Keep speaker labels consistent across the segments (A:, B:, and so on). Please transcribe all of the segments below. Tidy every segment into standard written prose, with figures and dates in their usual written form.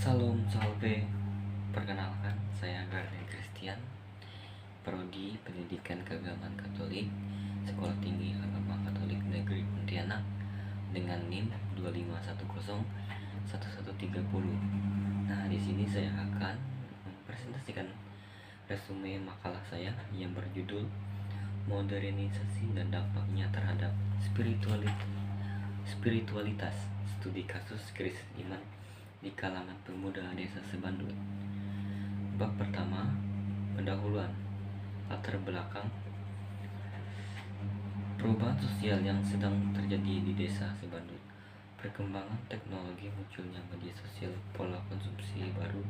A: Salam salve, perkenalkan saya Garden Christian, Prodi Pendidikan Keagamaan Katolik, Sekolah Tinggi Agama Katolik Negeri Pontianak dengan NIM 25101130. Nah, di sini saya akan mempresentasikan resume makalah saya yang berjudul Modernisasi dan Dampaknya Terhadap Spiritualitas, Studi Kasus Krisis Iman di kalangan pemuda desa Sebandut. Bab pertama, pendahuluan, latar belakang perubahan sosial yang sedang terjadi di desa Sebandut. Perkembangan teknologi, munculnya media sosial, pola konsumsi baru,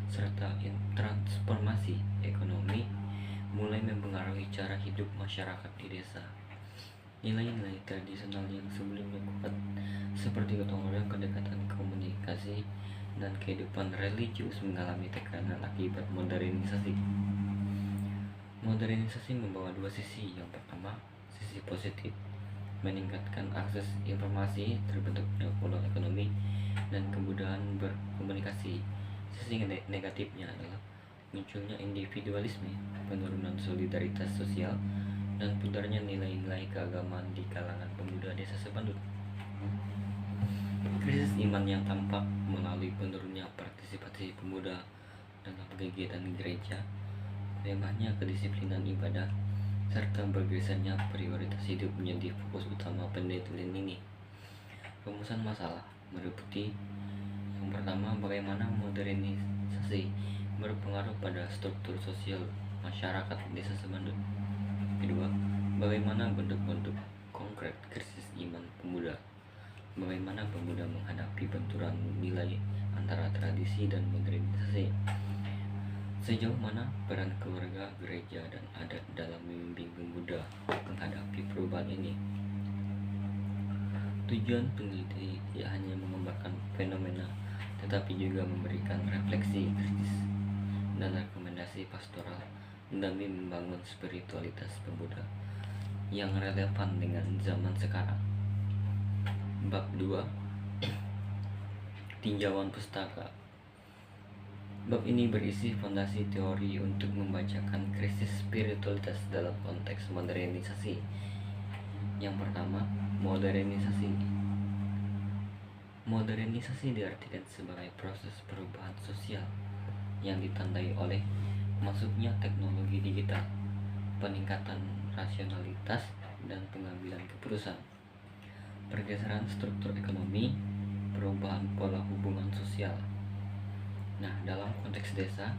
A: serta transformasi ekonomi mulai mempengaruhi cara hidup masyarakat di desa. Nilai-nilai tradisional yang sebelumnya kuat seperti gotong royong, kedekatan komunikasi, dan kehidupan religius mengalami tekanan akibat modernisasi. Modernisasi membawa dua sisi. Yang pertama, sisi positif, meningkatkan akses informasi, terbentuknya pola ekonomi dan kemudahan berkomunikasi. Sisi negatifnya adalah munculnya individualisme, penurunan solidaritas sosial, dan pudarnya nilai-nilai keagamaan di kalangan pemuda desa Sebandut. Krisis iman yang tampak melalui penurunnya partisipasi pemuda dalam kegiatan gereja, lemahnya kedisiplinan ibadah, serta bergesernya prioritas hidup menjadi fokus utama penelitian ini. Rumusan masalah meliputi: yang pertama, bagaimana modernisasi berpengaruh pada struktur sosial masyarakat desa Sebandut. Kedua, bagaimana bentuk-bentuk konkret krisis iman pemuda. Bagaimana pemuda menghadapi benturan nilai antara tradisi dan modernisasi. Sejauh mana peran keluarga, gereja, dan adat dalam membimbing pemuda menghadapi perubahan ini. Tujuan peneliti tidak hanya menggambarkan fenomena, tetapi juga memberikan refleksi kritis dan rekomendasi pastoral demi membangun spiritualitas pemuda yang relevan dengan zaman sekarang. Bab 2, tinjauan pustaka. Bab ini berisi fondasi teori untuk membacakan krisis spiritualitas dalam konteks modernisasi. Yang pertama, modernisasi. Modernisasi diartikan sebagai proses perubahan sosial yang ditandai oleh masuknya teknologi digital, peningkatan rasionalitas dan pengambilan keputusan, pergeseran struktur ekonomi, perubahan pola hubungan sosial. Nah, dalam konteks desa,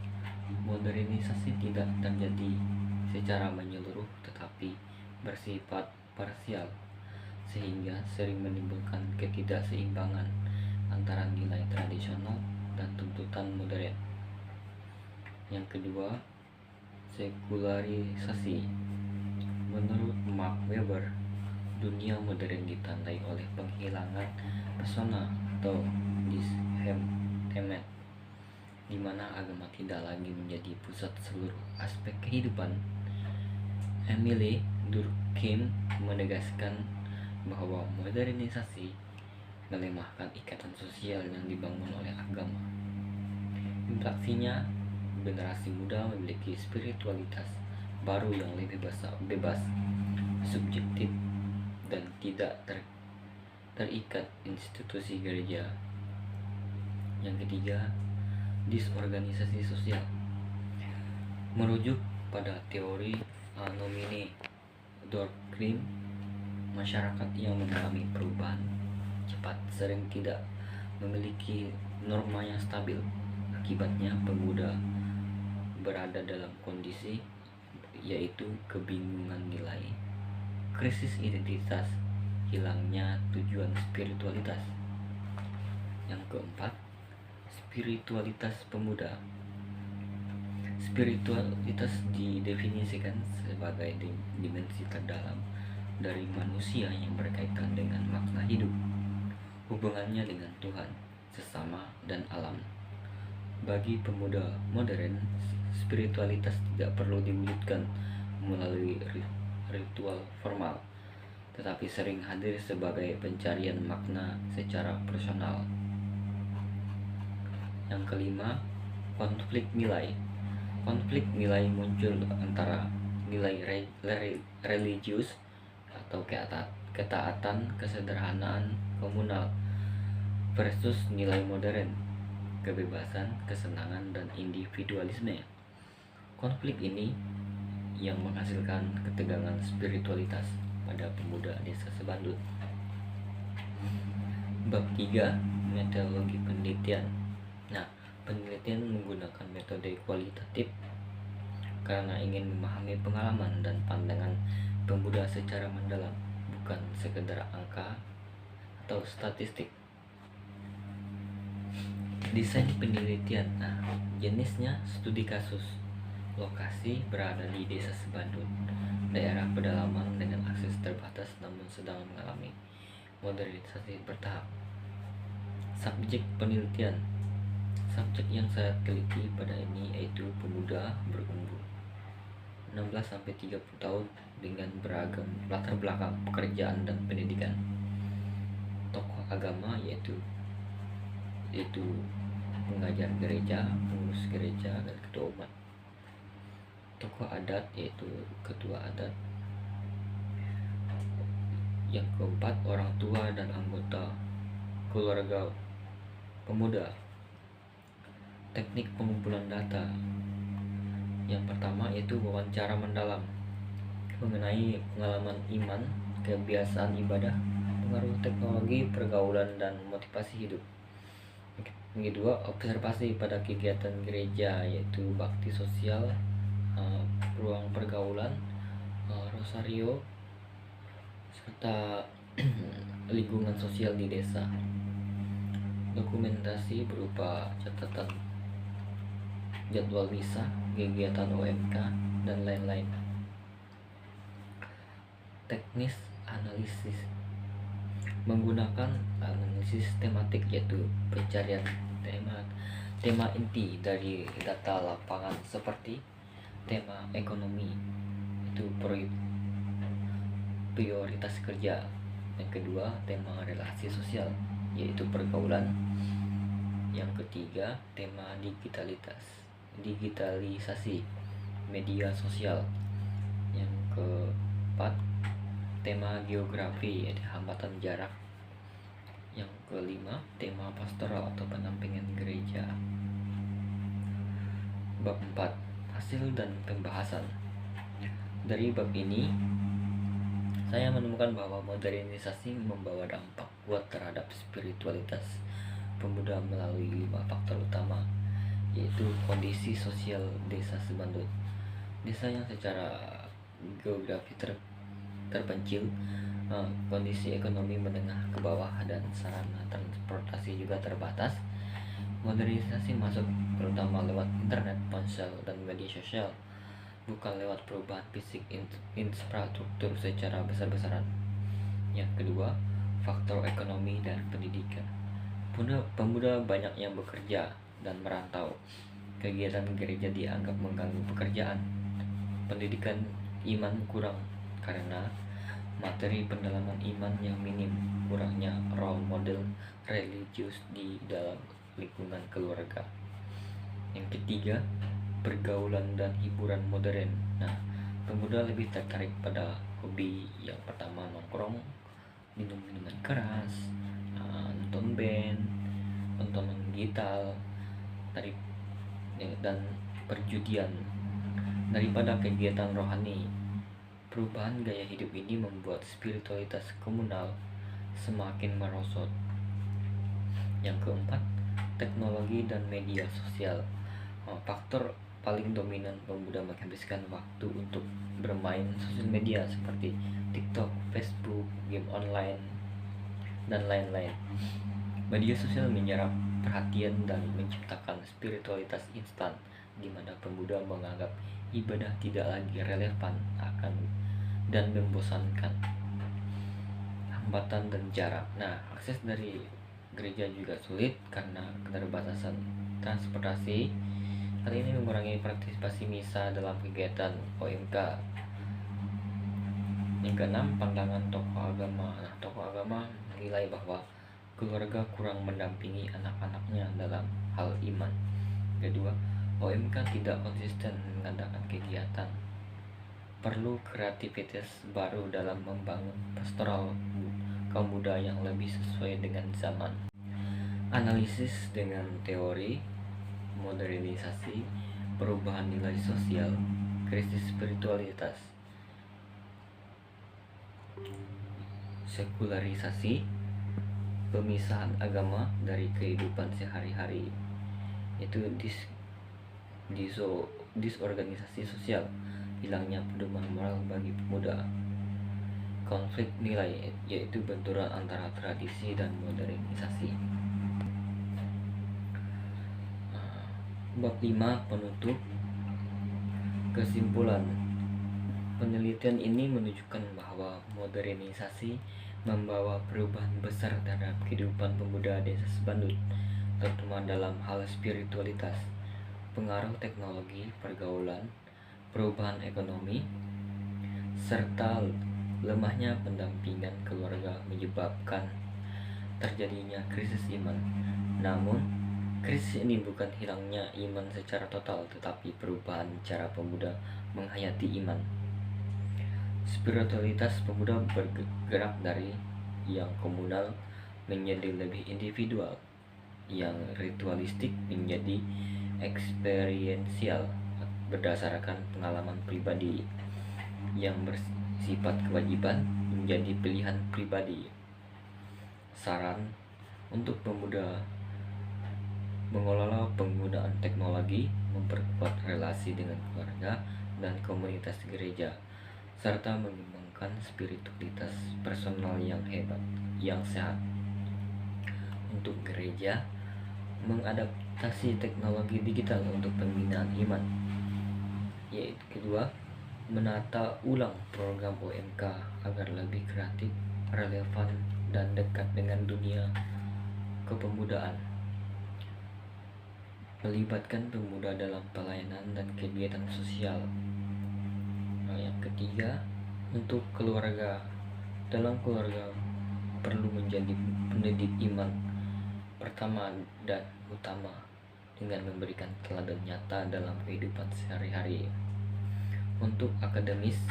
A: modernisasi tidak terjadi secara menyeluruh tetapi bersifat parsial, sehingga sering menimbulkan ketidakseimbangan antara nilai tradisional dan tuntutan modern. Yang kedua, sekularisasi. Menurut Mark Weber, dunia modern ditandai oleh penghilangan pesona atau disheartenment, di mana agama tidak lagi menjadi pusat seluruh aspek kehidupan. Emile Durkheim menegaskan bahwa modernisasi melemahkan ikatan sosial yang dibangun oleh agama. Implikasinya, generasi muda memiliki spiritualitas baru yang lebih bebas, subjektif, dan tidak terikat institusi gereja. Yang ketiga, disorganisasi sosial. Merujuk pada teori nomine Durkheim, masyarakat yang mengalami perubahan cepat sering tidak memiliki norma yang stabil. Akibatnya, pemuda berada dalam kondisi yaitu kebingungan nilai, krisis identitas, hilangnya tujuan spiritualitas. Yang keempat, spiritualitas pemuda. Spiritualitas didefinisikan sebagai dimensi terdalam dari manusia yang berkaitan dengan makna hidup, hubungannya dengan Tuhan, sesama, dan alam. Bagi pemuda modern, spiritualitas tidak perlu diwujudkan melalui ritual formal, tetapi sering hadir sebagai pencarian makna secara personal. Yang kelima, konflik nilai. Konflik nilai muncul antara nilai religius atau ketaatan, kesederhanaan komunal versus nilai modern, kebebasan, kesenangan, dan individualisme. Konflik ini yang menghasilkan ketegangan spiritualitas pada pemuda desa Sebandut. Bab 3, metodologi penelitian. Nah, penelitian menggunakan metode kualitatif karena ingin memahami pengalaman dan pandangan pemuda secara mendalam, bukan sekedar angka atau statistik. Desain penelitian. Nah, jenisnya studi kasus. Lokasi berada di desa Sebandut, daerah pedalaman dengan akses terbatas namun sedang mengalami modernisasi bertahap. Subjek penelitian. Subjek yang saya teliti pada ini yaitu pemuda berumur 16-30 tahun dengan beragam latar belakang pekerjaan dan pendidikan. Tokoh agama yaitu pengajar gereja, pengurus gereja, dan ketua umat. Tokoh adat yaitu ketua adat. Yang keempat, orang tua dan anggota keluarga pemuda. Teknik pengumpulan data. Yang pertama yaitu wawancara mendalam mengenai pengalaman iman, kebiasaan ibadah, pengaruh teknologi, pergaulan, dan motivasi hidup. Yang kedua, observasi pada kegiatan gereja yaitu bakti sosial, ruang pergaulan, rosario, serta lingkungan sosial di desa. Dokumentasi berupa catatan jadwal misa, kegiatan OMK, dan lain-lain. Teknis analisis menggunakan analisis tematik yaitu pencarian tema inti dari data lapangan seperti tema ekonomi itu prioritas kerja. Yang kedua, tema relasi sosial yaitu pergaulan. Yang ketiga, tema digitalisasi media sosial. Yang keempat, tema geografi yaitu hambatan jarak. Yang kelima, tema pastoral atau pendampingan gereja. Bab 4, hasil dan pembahasan. Dari bab ini saya menemukan bahwa modernisasi membawa dampak kuat terhadap spiritualitas pemuda melalui 5 faktor utama, yaitu kondisi sosial desa Sebandut. Desa yang secara geografi terpencil, kondisi ekonomi menengah ke bawah, dan sarana transportasi juga terbatas. Modernisasi masuk terutama lewat internet, ponsel, dan media sosial, bukan lewat perubahan fisik infrastruktur secara besar-besaran. Yang kedua, faktor ekonomi dan pendidikan. Pemuda banyak yang bekerja dan merantau. Kegiatan gereja dianggap mengganggu pekerjaan. Pendidikan iman kurang karena materi pendalaman iman yang minim, kurangnya role model religius di dalam lingkungan keluarga. Yang ketiga, pergaulan dan hiburan modern. Nah, pemuda lebih tertarik pada hobi yang pertama nongkrong, minum minuman keras, nonton band, nonton digital, dan perjudian daripada kegiatan rohani. Perubahan gaya hidup ini membuat spiritualitas komunal semakin merosot. Yang keempat, teknologi dan media sosial. Faktor paling dominan pemuda menghabiskan waktu untuk bermain sosial media seperti TikTok, Facebook, game online, dan lain-lain. Media sosial menyerap perhatian dan menciptakan spiritualitas instan, di mana pemuda menganggap ibadah tidak lagi relevan dan membosankan. Hambatan dan jarak. Nah, akses dari gereja juga sulit karena keterbatasan transportasi. Hal ini mengurangi partisipasi misa dalam kegiatan OMK. Yang keenam, pandangan tokoh agama. Nah, tokoh agama menilai bahwa keluarga kurang mendampingi anak-anaknya dalam hal iman. Kedua, OMK tidak konsisten mengadakan kegiatan. Perlu kreativitas baru dalam membangun pastoral kaum muda yang lebih sesuai dengan zaman. Analisis dengan teori, modernisasi, perubahan nilai sosial, krisis spiritualitas, sekularisasi, pemisahan agama dari kehidupan sehari-hari, itu disorganisasi sosial, hilangnya pedoman moral bagi pemuda, konflik nilai, yaitu benturan antara tradisi dan modernisasi. Bab 5 penutup. Kesimpulan, penelitian ini menunjukkan bahwa modernisasi membawa perubahan besar terhadap kehidupan pemuda desa Sebandut, terutama dalam hal spiritualitas. Pengaruh teknologi, pergaulan, perubahan ekonomi, serta lemahnya pendampingan keluarga menyebabkan terjadinya krisis iman. Namun, krisis ini bukan hilangnya iman secara total, tetapi perubahan cara pemuda menghayati iman. Spiritualitas pemuda bergerak dari yang komunal menjadi lebih individual, yang ritualistik menjadi eksperiensial berdasarkan pengalaman pribadi, yang bersifat kewajiban menjadi pilihan pribadi. Saran untuk pemuda: mengelola penggunaan teknologi, memperkuat relasi dengan keluarga dan komunitas gereja, serta mengembangkan spiritualitas personal yang hebat, yang sehat. Untuk gereja, mengadaptasi teknologi digital untuk pembinaan iman. Yaitu kedua, menata ulang program OMK agar lebih kreatif, relevan, dan dekat dengan dunia kepemudaan. Melibatkan pemuda dalam pelayanan dan kegiatan sosial. Yang ketiga, untuk keluarga, dalam keluarga perlu menjadi pendidik iman pertama dan utama dengan memberikan teladan nyata dalam kehidupan sehari-hari. Untuk akademis,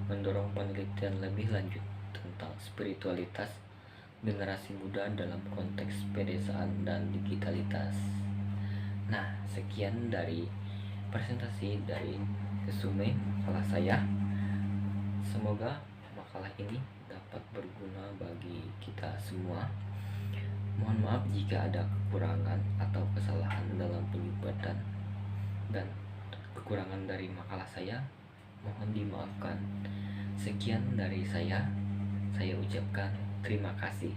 A: mendorong penelitian lebih lanjut tentang spiritualitas generasi muda dalam konteks pedesaan dan digitalitas. Nah, sekian dari presentasi dari resume makalah saya. Semoga makalah ini dapat berguna bagi kita semua. Mohon maaf jika ada kekurangan atau kesalahan dalam penyusunan dan kekurangan dari makalah saya, mohon dimaafkan. Sekian dari saya ucapkan terima kasih.